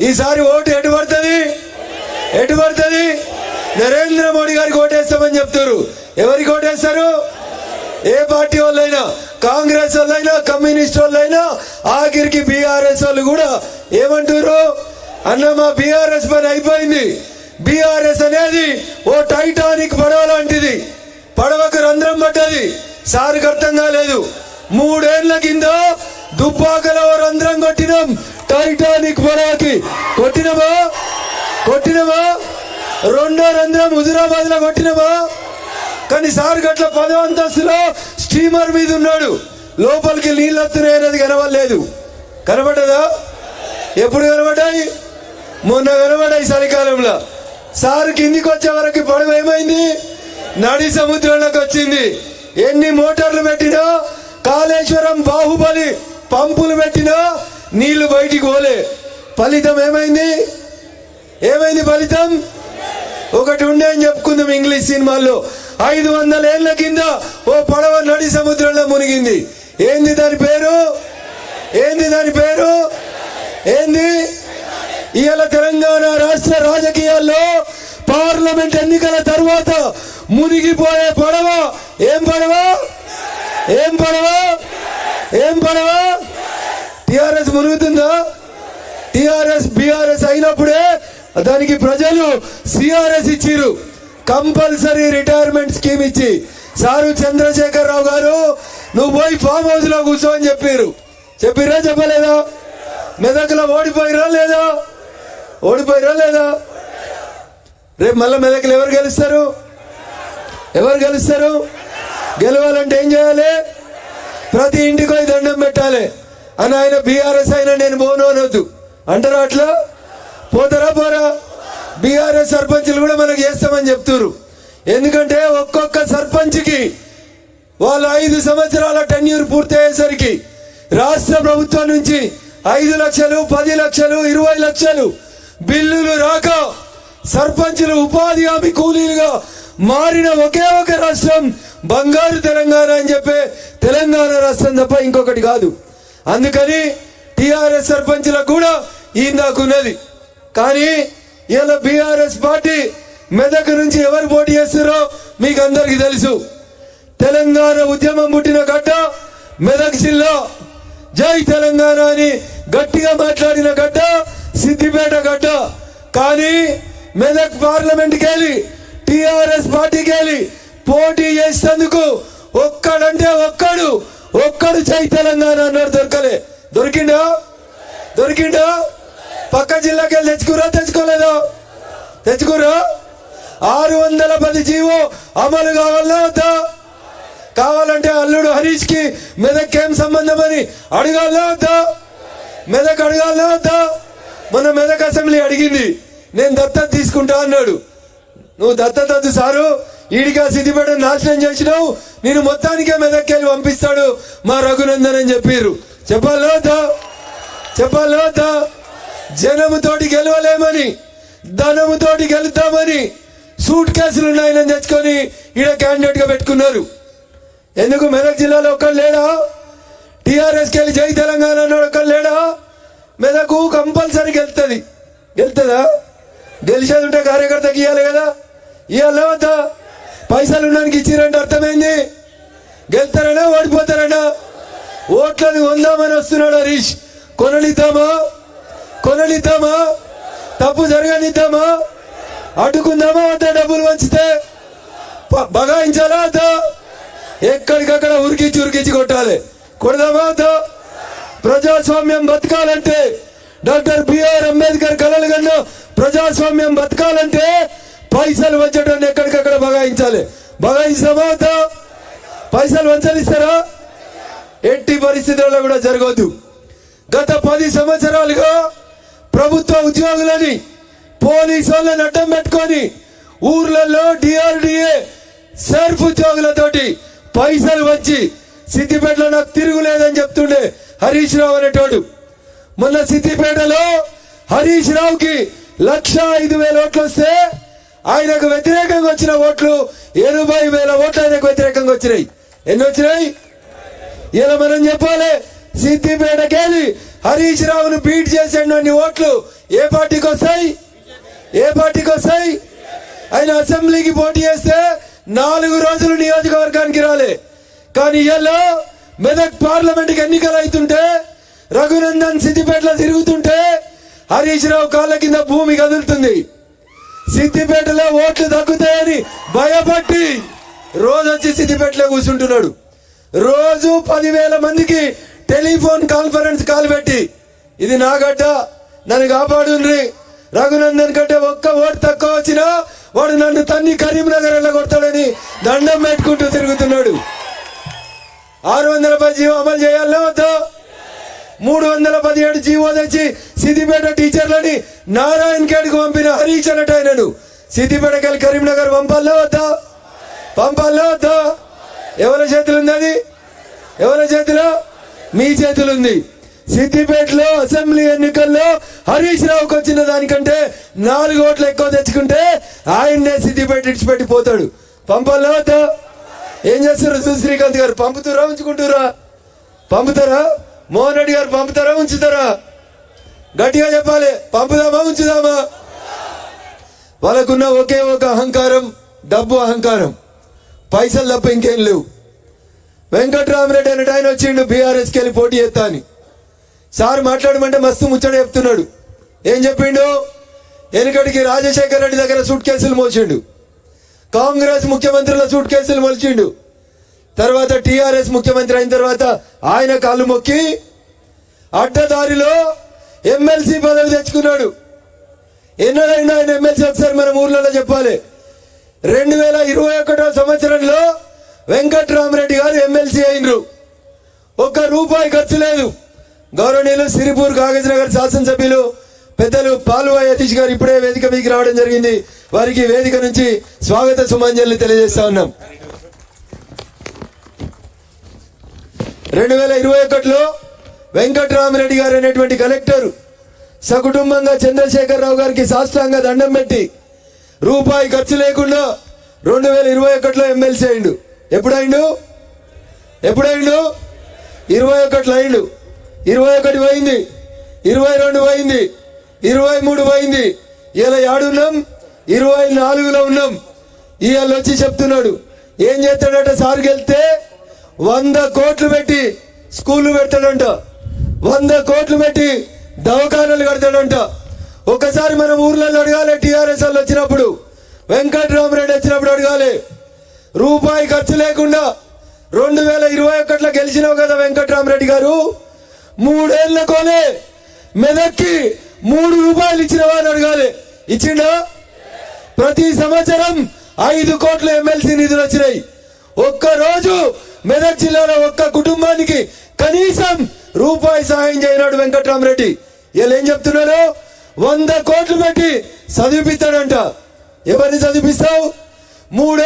ఈసారి ఓటు ఎటు పడుతుంది నరేంద్ర మోడీ గారికి ఓటేస్తామని చెప్తారు. ఎవరికి ఓటేస్తారు? ఏ పార్టీ వాళ్ళైనా, కాంగ్రెస్ వాళ్ళైనా, కమ్యూనిస్ట్ వాళ్ళైనా, ఆఖరికి బీఆర్ఎస్ వాళ్ళు కూడా ఏమంటారు? అన్న మా బీఆర్ఎస్ పని అయిపోయింది. బీఆర్ఎస్ అనేది ఓ టైటానిక్ పడవ లాంటిది. పడవకు రంధ్రం పడ్డది, సారికి అర్థం కాలేదు. 3 ఏళ్ల కింద దుబ్బాకలో రంధ్రం కొట్టినాం టైటానిక్ పడవకి. కొట్టినమా? రెండో రంధ్రం హుజురాబాద్ లో కొట్టినమా? కానీ సార్ గట్ల 10వ అంతస్తులో స్టీమర్ మీద ఉన్నాడు. లోపలికి నీళ్ళు వస్తున్నాయి అనేది కనబడలేదు. కనబడ్డదా? ఎప్పుడు కనబడ్డాయి? మొన్న కనబడ్డాయి చలికాలంలో. సార్ కిందికి వచ్చే వరకు పడవ ఏమైంది? నడి సముద్రంలోకి వచ్చింది. ఎన్ని మోటార్లు పెట్టినా, కాళేశ్వరం బాహుబలి పంపులు పెట్టినా నీళ్లు బయటికి పోలే. ఫలితం ఏమైంది? ఫలితం ఒకటి ఉండే అని చెప్పుకుందాం ఇంగ్లీష్ సినిమాల్లో. 500 ఏళ్ల కింద ఓ పడవ నడి సముద్రంలో మునిగింది. ఏంది దాని పేరు? ఇవాళ తెలంగాణ రాష్ట్ర రాజకీయాల్లో పార్లమెంట్ ఎన్నికల తర్వాత మునిగిపోయే పడవ ఏం పడవ? టిఆర్ఎస్ మునుగుతుందా? టిఆర్ఎస్ బీఆర్ఎస్ అయినప్పుడే దానికి ప్రజలు సిఆర్ఎస్ ఇచ్చిరు, కంపల్సరీ రిటైర్మెంట్ స్కీమ్ ఇచ్చి. సారు చంద్రశేఖర్ రావు గారు నువ్వు పోయి ఫామ్ హౌస్ లో కూర్చో అని చెప్పిరా చెప్పలేదా? మెదక్లో ఓడిపోయిరా లేదా? రేపు మళ్ళీ మెదక్లు ఎవరు గెలుస్తారు? గెలవాలంటే ఏం చేయాలి? ప్రతి ఇంటికి పోయి దండం పెట్టాలి. అని ఆయన బీఆర్ఎస్ అయినా నేను పోను అనొద్దు అంటారా? అట్లా పోరా? బీఆర్ఎస్ సర్పంచ్లు కూడా మనకు చేస్తామని చెప్తున్నారు. ఎందుకంటే ఒక్కొక్క సర్పంచ్కి వాళ్ళు 5 సంవత్సరాల టెన్యూర్ పూర్తి అయ్యేసరికి రాష్ట్ర ప్రభుత్వం నుంచి 5 లక్షలు, 10 లక్షలు, 20 లక్షలు బిల్లులు రాక సర్పంచ్లు ఉపాధి హామీ కూలీలుగా మారిన ఒకే ఒక రాష్ట్రం బంగారు తెలంగాణ అని చెప్పే తెలంగాణ రాష్ట్రం తప్ప ఇంకొకటి కాదు. అందుకని టిఆర్ఎస్ సర్పంచ్లకు కూడా ఈందాకున్నది. కానీ ఇలా బీఆర్ఎస్ పార్టీ మెదక్ నుంచి ఎవరు పోటీ చేస్తారో మీకు అందరికి తెలుసు. తెలంగాణ ఉద్యమం పుట్టిన గడ్డ మెదక్ జిల్లా. జై తెలంగాణ అని గట్టిగా మాట్లాడిన గడ్డ సిద్దిపేట గడ్డ. కానీ మెదక్ పార్లమెంట్కి వెళ్ళి టిఆర్ఎస్ పార్టీకి వెళ్ళి పోటీ చేసేందుకు ఒక్కడంటే ఒక్కడు జై తెలంగాణ అన్నారు. దొరికిండా? పక్క జిల్లాకి వెళ్ళి తెచ్చుకురా? 610 జీవో అమలు కావాలా వద్దా? కావాలంటే అల్లుడు హరీష్ కి మెదక్ ఏం సంబంధం అని అడగాలా వద్దా? మన మెదక్ అసెంబ్లీ అడిగింది, నేను దత్తత తీసుకుంటా అన్నాడు. నువ్వు దత్తత వద్దు సారు, ఈడిగా సిద్దిపేట నాశనం చేసినావు, నేను మొత్తానికే మెదక్కి వెళ్ళి పంపిస్తాడు మా రఘునందన్ అని చెప్పారు. చెప్పాలా వద్దా? జనముతోటి గెలవలేమని, ధనముతోటి గెలుతామని సూట్ కేసులు ఉన్నాయని తెచ్చుకొని ఈడ క్యాండిడేట్ గా పెట్టుకున్నారు. ఎందుకు మెదక్ జిల్లాలో ఒక్కడు లేడా? టిఆర్ఎస్కి వెళ్ళి జై తెలంగాణ అన్నాడు ఒక్కడు లేడా? మెదకు కంపల్సరీ గెలుతుందా? గెలిచేది ఉంటే కార్యకర్తకి ఇవ్వాలి కదా. ఇవ్వాలా వద్దా? పైసలు ఉండడానికి ఇచ్చిరంటే అర్థమైంది. గెలుతారనా ఓడిపోతారనా? ఓట్లని కొందామని వస్తున్నాడు హరీష్. కొననిద్దామా? తప్పు జరగనిద్దామా? అడ్డుకుందామా వద్దా? డబ్బులు వంచితే బగాయించాలా వద్దా? ఎక్కడికక్కడ ఉరికించి కొట్టాలి. కొడదామా వద్దా? ప్రజాస్వామ్యం బతకాలంటే, డాక్టర్ బిఆర్ అంబేద్కర్ కలలు కన్నా ప్రజాస్వామ్యం బతకాలంటే పైసలు వంచడం ఎక్కడికక్కడ బగాయించాలి. బగాయిస్తామా వద్దా? పైసలు వంచలిస్తారా? ఎట్టి పరిస్థితుల్లో కూడా జరగవద్దు. గత 10 సంవత్సరాలుగా ప్రభుత్వ ఉద్యోగులని, పోలీసు వాళ్ళని అడ్డం పెట్టుకొని ఊర్లలో డిఆర్డిఏ సర్ఫ్ ఉద్యోగులతోటి పైసలు వచ్చి సిద్దిపేటలో నాకు తిరుగులేదని చెప్తుండే హరీష్ రావు అనేటోడు. మొన్న సిద్దిపేటలో హరీష్ రావుకి 1,05,000 ఓట్లు వస్తే ఆయనకు వ్యతిరేకంగా వచ్చిన ఓట్లు 80,000 ఓట్లు ఆయనకు వ్యతిరేకంగా వచ్చినాయి. ఎన్ని వచ్చినాయి? ఇలా మనం చెప్పాలి, సిద్దిపేటకెళ్ళి హరీష్ రావును బీట్ చేసేటువంటి ఓట్లు ఏ పార్టీకి వస్తాయి? ఏ పార్టీకి వస్తాయి? ఆయన అసెంబ్లీకి పోటీ చేస్తే 4 రోజులు నియోజకవర్గానికి రాలే. కానీ ఇలా మెదక్ పార్లమెంట్కి ఎన్నికలు అవుతుంటే రఘునందన్ సిద్దిపేటలో తిరుగుతుంటే హరీష్ రావు కాళ్ళ కింద భూమి కదులుతుంది. సిద్దిపేటలో ఓట్లు తగ్గుతాయని భయపట్టి రోజు వచ్చి సిద్దిపేటలో కూర్చుంటున్నాడు. రోజు 10,000 మందికి టెలిఫోన్ కాన్ఫరెన్స్ కాల్ పెట్టి ఇది నా గడ్డ, నన్ను కాపాడుండ్రి, రఘునందన్ కంటే ఒక్క ఓటు తక్కువ వచ్చినా వాడు నన్ను తన్ని కరీంనగర్ కొడతాడని దండం పెట్టుకుంటూ తిరుగుతున్నాడు. 610 జీవో అమలు చేయాలన్నా వద్దా? 317 జీవో తెచ్చి సిద్దిపేట టీచర్లని నారాయణ ఖేడ్కు పంపిన హరీష్ అన్నట్టు ఆయనను సిద్దిపేటకి వెళ్ళి కరీంనగర్ పంపాలన్నా వద్దా? పంపాలన్నా వద్దా? ఎవరి చేతులు ఉంది అది? ఎవరి చేతిలో? మీ చేతులు ఉంది. సిద్దిపేటలో అసెంబ్లీ ఎన్నికల్లో హరీష్ రావుకి వచ్చిన దానికంటే 4 ఓట్లు ఎక్కువ తెచ్చుకుంటే ఆయన్నే సిద్దిపేట ఇడిచిపెట్టి పోతాడు. పంపాలన్నా వద్దా? ఏం చేస్తారు శ్రీకాంత్ గారు? పంపుతారా ఉంచుకుంటారా? పంపుతారా? మోహన్ రెడ్డి గారు పంపుతారా ఉంచుతారా? గట్టిగా చెప్పాలి. పంపుదామా ఉంచుదామా? వాళ్ళకున్న ఒకే ఒక అహంకారం, డబ్బు అహంకారం, పైసలు తప్ప ఇంకేం లేవు. వెంకట్రామరెడ్డి అన్నట్టు ఆయన వచ్చిండు బీఆర్ఎస్కి వెళ్ళి పోటీ చేస్తా అని. సార్ మాట్లాడమంటే మస్తు ముచ్చట చెప్తున్నాడు. ఏం చెప్పిండు? వెనుకటికి రాజశేఖర రెడ్డి దగ్గర సూట్ కేసులు మోసిండు, కాంగ్రెస్ ముఖ్యమంత్రుల సూట్ కేసులు మొలిచిండు. తర్వాత టీఆర్ఎస్ ముఖ్యమంత్రి అయిన తర్వాత ఆయన కాళ్ళు మొక్కి అడ్డదారిలో ఎమ్మెల్సీ పదవి తెచ్చుకున్నాడు. ఎన్నడైనా ఆయన ఎమ్మెల్సీ ఒకసారి మన ఊర్లలో చెప్పాలి. 2021 సంవత్సరంలో వెంకట్రామరెడ్డి గారు ఎమ్మెల్సీ అయినరు. ₹1 ఖర్చు లేదు. గౌరవనీయులు సిరిపూర్ కాగజ్ నగర్ శాసనసభ్యులు పెద్దలు పాల్వాయి యతీష్ గారు ఇప్పుడే వేదిక మీదకి రావడం జరిగింది. వారికి వేదిక నుంచి స్వాగత సుమాంజలి తెలియజేస్తా ఉన్నాం. 2021లో వెంకట్రామరెడ్డి గారు అనేటువంటి కలెక్టర్ సకుటుంబంగా చంద్రశేఖరరావు గారికి సాష్టాంగ దండం పెట్టి ₹1 ఖర్చు లేకుండా 2021లో ఎమ్మెల్సీ అయిండు. ఎప్పుడైండు? 21లో అయిండు. 21 పోయింది, 22 పోయింది, 23 పోయింది. ఇలా ఏడున్నాం? 24లో ఉన్నాం. ఇవాళ వచ్చి చెప్తున్నాడు ఏం చేస్తాడట? సార్కి వెళ్తే 100 కోట్లు పెట్టి స్కూళ్ళు పెడతాడంట, 100 కోట్లు పెట్టి దవాఖానాలు కడతాడంట. ఒకసారి మనం ఊర్లలో అడగాలి. టీఆర్ఎస్ వాళ్ళు వచ్చినప్పుడు, వెంకట్రామరెడ్డి వచ్చినప్పుడు అడగాలి. ₹1 ఖర్చు లేకుండా 2021లో గెలిచినావు కదా వెంకట్రామరెడ్డి గారు, 3 ఏళ్లకోనే మెదక్కి ₹3 ఇచ్చినవా అని అడగాలి. ఇచ్చిండా? ప్రతి సంవత్సరం 5 కోట్ల ఎమ్మెల్సీ నిధులు వచ్చినాయి. ఒక్కరోజు మెదక్ జిల్లాలో ఒక్క కుటుంబానికి కనీసం ₹1 సహాయం చేయనాడు వెంకట్రామరెడ్డి. వీళ్ళు ఏం చెప్తున్నారు? 100 కోట్లు పెట్టి చదివిపిస్తాడంట. ఎవరిని చదివిపిస్తావు? 3